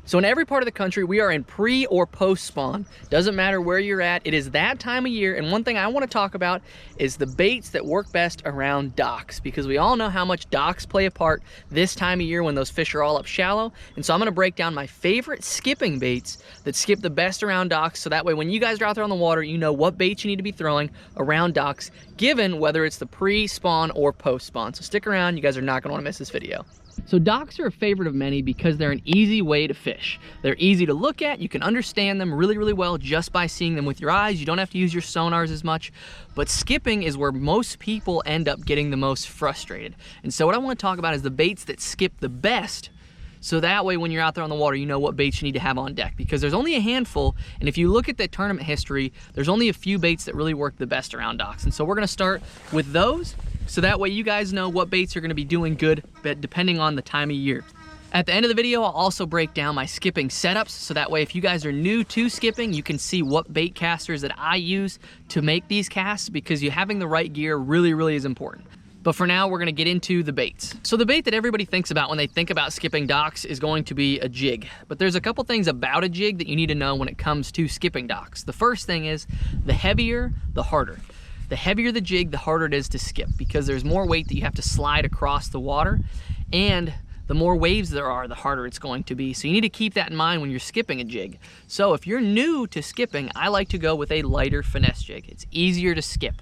So in every part of the country, we are in pre or post spawn. Doesn't matter where you're at, it is that time of year. And one thing I want to talk about is the baits that work best around docks, because we all know how much docks play a part this time of year when those fish are all up shallow. And so I'm going to break down my favorite skipping baits that skip the best around docks, so that way when you guys are out there on the water, you know what baits you need to be throwing around docks, given whether it's the pre-spawn or post-spawn. So stick around, you guys are not going to want to miss this video. So docks are a favorite of many because they're an easy way to fish. They're easy to look at, you can understand them really, really well just by seeing them with your eyes. You don't have to use your sonars as much, but skipping is where most people end up getting the most frustrated. And so what I want to talk about is the baits that skip the best, so that way when you're out there on the water, you know what baits you need to have on deck, because there's only a handful, and if you look at the tournament history, there's only a few baits that really work the best around docks. And so we're gonna start with those, so that way you guys know what baits are gonna be doing good, but depending on the time of year. At the end of the video, I'll also break down my skipping setups, so that way if you guys are new to skipping, you can see what bait casters that I use to make these casts, because you having the right gear really, really is important. But for now, we're gonna get into the baits. So the bait that everybody thinks about when they think about skipping docks is going to be a jig. But there's a couple things about a jig that you need to know when it comes to skipping docks. The first thing is, the heavier, the harder. The heavier the jig, the harder it is to skip, because there's more weight that you have to slide across the water, and the more waves there are, the harder it's going to be. So you need to keep that in mind when you're skipping a jig. So if you're new to skipping, I like to go with a lighter finesse jig. It's easier to skip.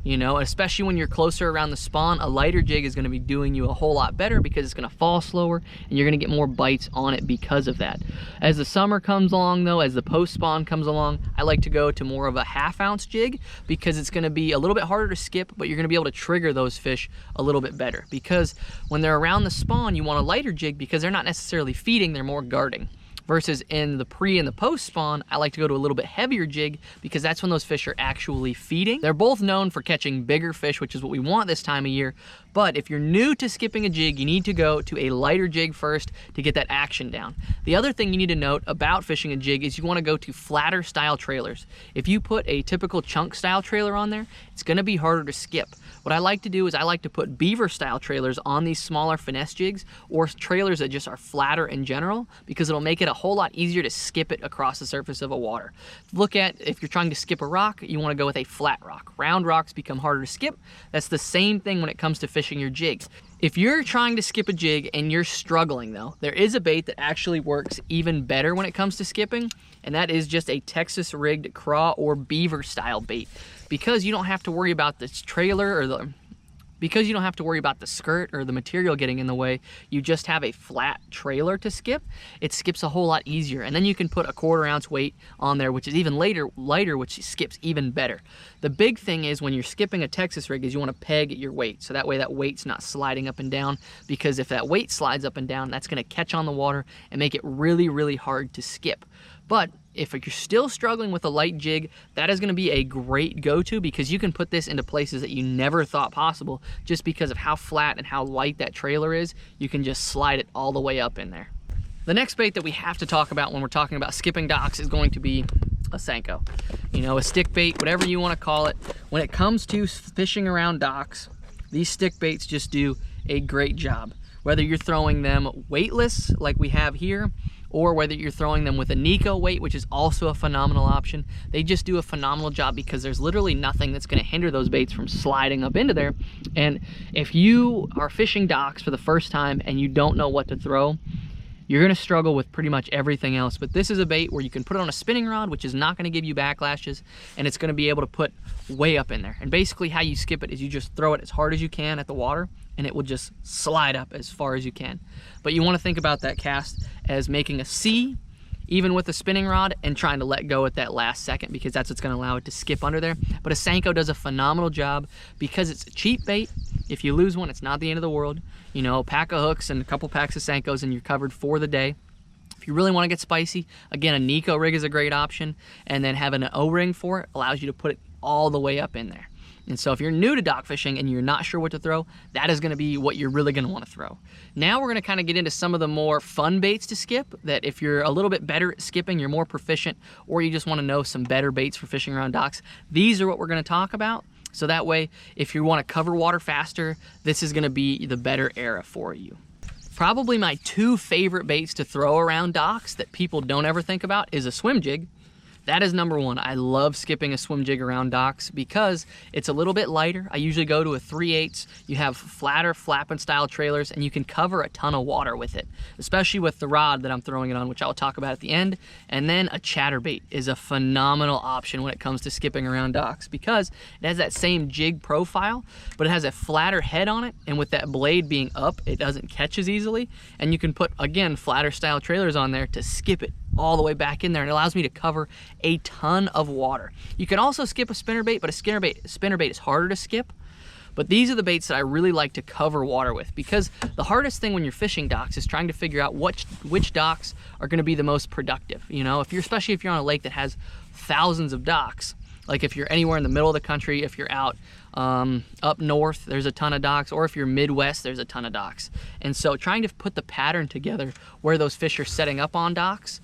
You know, especially when you're closer around the spawn, a lighter jig is going to be doing you a whole lot better, because it's going to fall slower and you're going to get more bites on it because of that. As the summer comes along though, as the post spawn comes along, I like to go to more of a 1/2 ounce jig, because it's going to be a little bit harder to skip, but you're going to be able to trigger those fish a little bit better, because when they're around the spawn, you want a lighter jig because they're not necessarily feeding, they're more guarding. Versus in the pre and the post spawn, I like to go to a little bit heavier jig, because that's when those fish are actually feeding. They're both known for catching bigger fish, which is what we want this time of year. But if you're new to skipping a jig, you need to go to a lighter jig first to get that action down. The other thing you need to note about fishing a jig is you want to go to flatter style trailers. If you put a typical chunk style trailer on there, it's going to be harder to skip. What I like to do is I like to put beaver style trailers on these smaller finesse jigs, or trailers that just are flatter in general, because it'll make it a whole lot easier to skip it across the surface of a water. Look at, if you're trying to skip a rock, you want to go with a flat rock. Round rocks become harder to skip. That's the same thing when it comes to fishing your jigs. If you're trying to skip a jig and you're struggling though, there is a bait that actually works even better when it comes to skipping, and that is just a Texas rigged craw or beaver style bait. Because you don't have to worry about this trailer or because you don't have to worry about the skirt or the material getting in the way, you just have a flat trailer to skip, it skips a whole lot easier. And then you can put a 1/4 ounce weight on there, which is even lighter, which skips even better. The big thing is when you're skipping a Texas rig is you want to peg your weight, so that way that weight's not sliding up and down, because if that weight slides up and down, that's going to catch on the water and make it really, really hard to skip. But if you're still struggling with a light jig, that is going to be a great go-to, because you can put this into places that you never thought possible, just because of how flat and how light that trailer is. You can just slide it all the way up in there. The next bait that we have to talk about when we're talking about skipping docks is going to be a Senko. You know, a stick bait, whatever you want to call it. When it comes to fishing around docks, these stick baits just do a great job. Whether you're throwing them weightless like we have here, or whether you're throwing them with a Nico weight, which is also a phenomenal option, they just do a phenomenal job, because there's literally nothing that's going to hinder those baits from sliding up into there. And if you are fishing docks for the first time and you don't know what to throw, you're going to struggle with pretty much everything else. But this is a bait where you can put it on a spinning rod, which is not going to give you backlashes, and it's going to be able to put way up in there. And basically how you skip it is you just throw it as hard as you can at the water, and it will just slide up as far as you can. But you want to think about that cast as making a C, even with a spinning rod, and trying to let go at that last second, because that's what's going to allow it to skip under there. But a Senko does a phenomenal job, because it's a cheap bait. If you lose one, it's not the end of the world. You know, a pack of hooks and a couple packs of Senkos and you're covered for the day. If you really want to get spicy, again, a Nico rig is a great option, and then having an O-ring for it allows you to put it all the way up in there. And so if you're new to dock fishing and you're not sure what to throw, that is going to be what you're really going to want to throw. Now we're going to kind of get into some of the more fun baits to skip, that if you're a little bit better at skipping, you're more proficient, or you just want to know some better baits for fishing around docks, these are what we're going to talk about. So that way, if you want to cover water faster, this is going to be the better era for you. Probably my two favorite baits to throw around docks that people don't ever think about is a swim jig. That is number one. I love skipping a swim jig around docks because it's a little bit lighter. I usually go to a 3/8. You have flatter flapping style trailers and you can cover a ton of water with it, especially with the rod that I'm throwing it on, which I'll talk about at the end. And then a chatterbait is a phenomenal option when it comes to skipping around docks because it has that same jig profile, but it has a flatter head on it. And with that blade being up, it doesn't catch as easily. And you can put, again, flatter style trailers on there to skip it all the way back in there, and it allows me to cover a ton of water. You can also skip a spinnerbait, but a spinnerbait is harder to skip. But these are the baits that I really like to cover water with, because the hardest thing when you're fishing docks is trying to figure out which docks are going to be the most productive. You know, especially if you're on a lake that has thousands of docks, like if you're anywhere in the middle of the country, if you're out up north, there's a ton of docks, or if you're Midwest, there's a ton of docks. And so trying to put the pattern together where those fish are setting up on docks,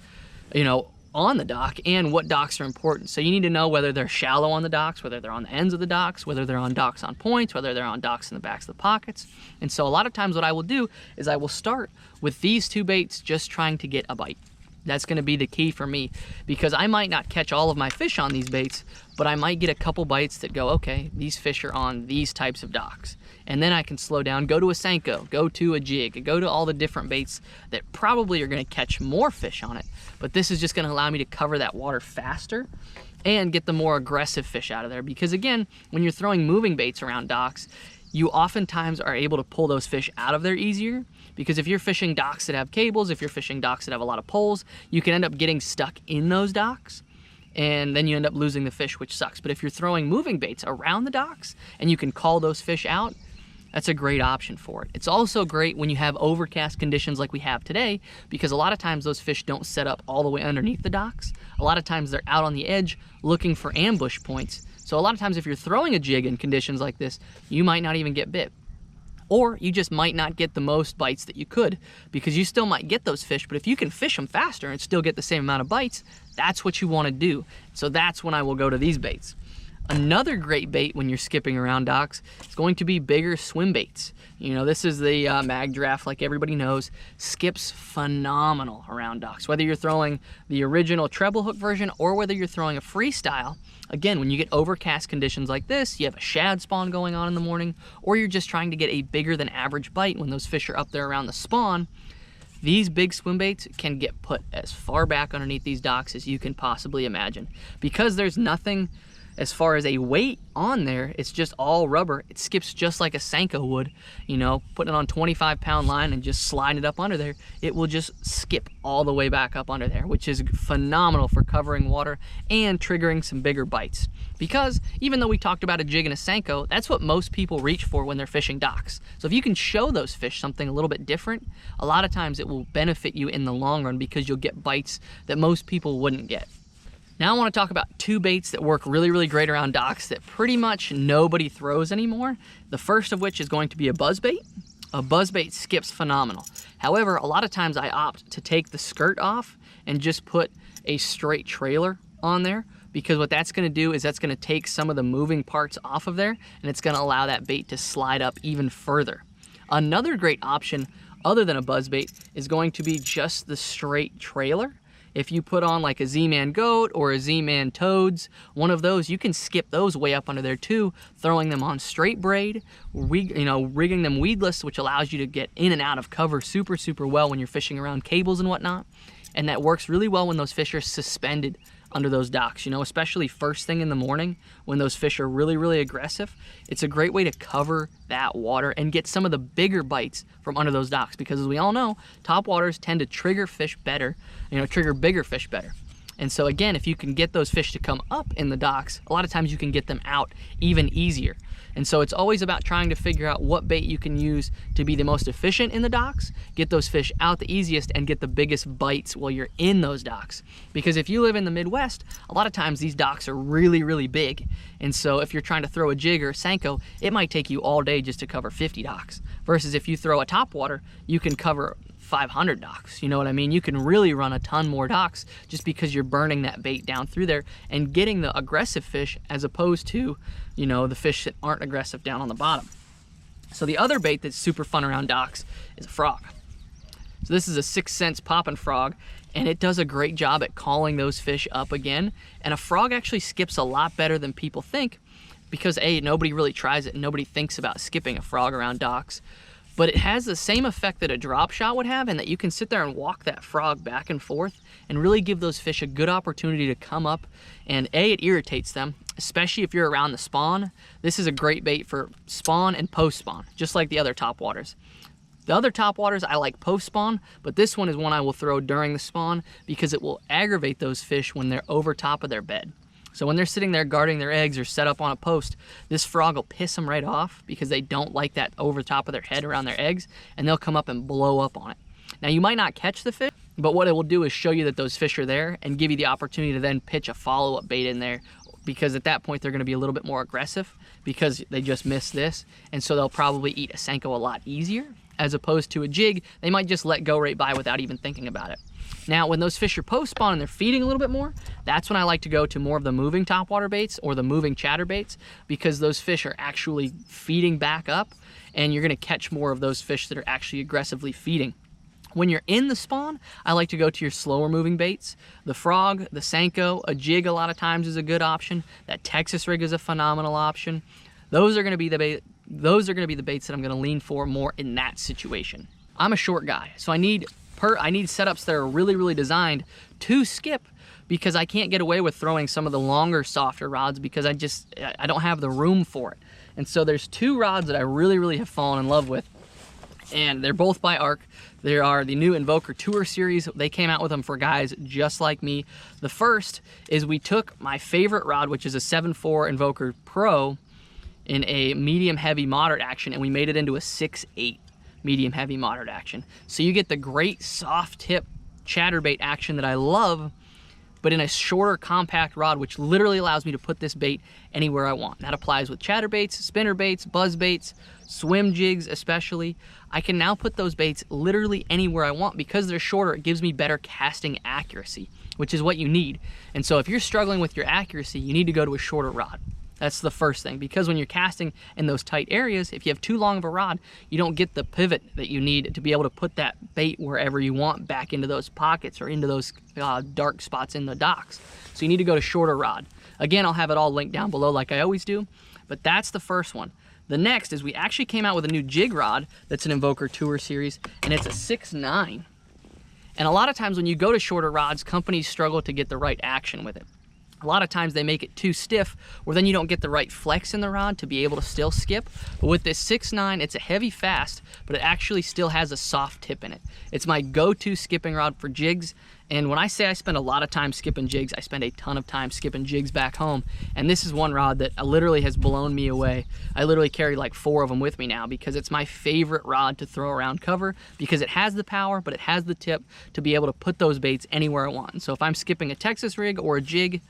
you know, on the dock, and what docks are important. So you need to know whether they're shallow on the docks, whether they're on the ends of the docks, whether they're on docks on points, whether they're on docks in the backs of the pockets. And so a lot of times what I will do is I will start with these two baits just trying to get a bite. That's going to be the key for me, because I might not catch all of my fish on these baits, but I might get a couple bites that go, okay, these fish are on these types of docks. And then I can slow down, go to a Senko, go to a jig, go to all the different baits that probably are going to catch more fish on it. But this is just going to allow me to cover that water faster and get the more aggressive fish out of there. Because again, when you're throwing moving baits around docks, you oftentimes are able to pull those fish out of there easier, because if you're fishing docks that have cables, if you're fishing docks that have a lot of poles, you can end up getting stuck in those docks, and then you end up losing the fish, which sucks. But if you're throwing moving baits around the docks and you can call those fish out, that's a great option for it. It's also great when you have overcast conditions like we have today, because a lot of times those fish don't set up all the way underneath the docks. A lot of times they're out on the edge looking for ambush points. So a lot of times if you're throwing a jig in conditions like this, you might not even get bit. Or you just might not get the most bites that you could, because you still might get those fish, but if you can fish them faster and still get the same amount of bites, that's what you want to do. So that's when I will go to these baits. Another great bait when you're skipping around docks is going to be bigger swim baits. You know, this is the mag giraffe, like everybody knows, skips phenomenal around docks. Whether you're throwing the original treble hook version or whether you're throwing a freestyle, again, when you get overcast conditions like this, you have a shad spawn going on in the morning, or you're just trying to get a bigger than average bite when those fish are up there around the spawn, these big swim baits can get put as far back underneath these docks as you can possibly imagine. Because there's nothing as far as a weight on there, it's just all rubber. It skips just like a Senko would, you know, putting it on 25-pound line and just sliding it up under there. It will just skip all the way back up under there, which is phenomenal for covering water and triggering some bigger bites. Because even though we talked about a jig and a Senko, that's what most people reach for when they're fishing docks. So if you can show those fish something a little bit different, a lot of times it will benefit you in the long run, because you'll get bites that most people wouldn't get. Now I want to talk about two baits that work really, really great around docks that pretty much nobody throws anymore. The first of which is going to be a buzzbait. A buzzbait skips phenomenal. However, a lot of times I opt to take the skirt off and just put a straight trailer on there, because what that's going to do is that's going to take some of the moving parts off of there, and it's going to allow that bait to slide up even further. Another great option other than a buzzbait is going to be just the straight trailer. If you put on like a Z-Man Goat or a Z-Man Toads, one of those, you can skip those way up under there too, throwing them on straight braid, rigging them weedless, which allows you to get in and out of cover super, super well when you're fishing around cables and whatnot. And that works really well when those fish are suspended under those docks, you know, especially first thing in the morning when those fish are really, really aggressive. It's a great way to cover that water and get some of the bigger bites from under those docks, because as we all know, top waters tend to trigger fish better, trigger bigger fish better. And so again, if you can get those fish to come up in the docks, a lot of times you can get them out even easier. And so it's always about trying to figure out what bait you can use to be the most efficient in the docks, get those fish out the easiest, and get the biggest bites while you're in those docks. Because if you live in the Midwest, a lot of times these docks are really, really big. And so if you're trying to throw a jig or a Senko, it might take you all day just to cover 50 docks. Versus if you throw a topwater, you can cover 500 docks. You know what I mean? You can really run a ton more docks just because you're burning that bait down through there and getting the aggressive fish as opposed to, the fish that aren't aggressive down on the bottom. So the other bait that's super fun around docks is a frog. So this is a 6 cents poppin' frog, and it does a great job at calling those fish up again. And a frog actually skips a lot better than people think because A, nobody really tries it and nobody thinks about skipping a frog around docks. But it has the same effect that a drop shot would have, and that you can sit there and walk that frog back and forth and really give those fish a good opportunity to come up. And A, it irritates them, especially if you're around the spawn. This is a great bait for spawn and post spawn, just like the other topwaters. The other topwaters I like post spawn, but this one is one I will throw during the spawn because it will aggravate those fish when they're over top of their bed. So when they're sitting there guarding their eggs or set up on a post, this frog will piss them right off because they don't like that over top of their head around their eggs, and they'll come up and blow up on it. Now you might not catch the fish, but what it will do is show you that those fish are there and give you the opportunity to then pitch a follow-up bait in there, because at that point they're gonna be a little bit more aggressive because they just missed this, and so they'll probably eat a Senko a lot easier, as opposed to a jig. They might just let go right by without even thinking about it. Now, when those fish are post-spawn and they're feeding a little bit more, that's when I like to go to more of the moving topwater baits or the moving chatter baits, because those fish are actually feeding back up, and you're gonna catch more of those fish that are actually aggressively feeding. When you're in the spawn, I like to go to your slower moving baits. The frog, the Senko, a jig a lot of times is a good option. That Texas rig is a phenomenal option. Those are gonna be the baits that I'm gonna lean for more in that situation. I'm a short guy, so I need setups that are really designed to skip, because I can't get away with throwing some of the longer, softer rods because I don't have the room for it. And so there's two rods that I really have fallen in love with, and they're both by Arc. They are the new Invoker Tour series. They came out with them for guys just like me. The first is we took my favorite rod, which is a 7.4 Invoker Pro in a medium heavy moderate action, and we made it into a 6.8 medium heavy moderate action. So you get the great soft tip chatterbait action that I love, but in a shorter compact rod, which literally allows me to put this bait anywhere I want. That applies with chatterbaits, spinner baits, buzz baits, swim jigs especially. I can now put those baits literally anywhere I want. Because they're shorter, it gives me better casting accuracy, which is what you need. And so if you're struggling with your accuracy, you need to go to a shorter rod. That's the first thing, because when you're casting in those tight areas, if you have too long of a rod, you don't get the pivot that you need to be able to put that bait wherever you want, back into those pockets or into those dark spots in the docks. So you need to go to shorter rod. Again, I'll have it all linked down below like I always do, but that's the first one. The next is we actually came out with a new jig rod that's an Invoker Tour series, and it's a 6.9. And a lot of times when you go to shorter rods, companies struggle to get the right action with it. A lot of times they make it too stiff, or then you don't get the right flex in the rod to be able to still skip. But with this 6.9, it's a heavy fast, but it actually still has a soft tip in it. It's my go-to skipping rod for jigs. And when I say I spend a lot of time skipping jigs, I spend a ton of time skipping jigs back home. And this is one rod that literally has blown me away. I literally carry like 4 of them with me now because it's my favorite rod to throw around cover, because it has the power, but it has the tip to be able to put those baits anywhere I want. And so if I'm skipping a Texas rig or a jig,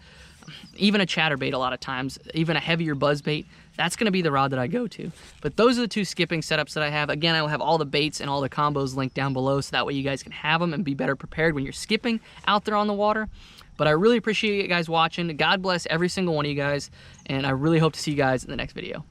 even a chatterbait a lot of times, even a heavier buzz bait, that's gonna be the rod that I go to. But those are the two skipping setups that I have. Again, I will have all the baits and all the combos linked down below, so that way you guys can have them and be better prepared when you're skipping out there on the water. But I really appreciate you guys watching. God bless every single one of you guys, and I really hope to see you guys in the next video.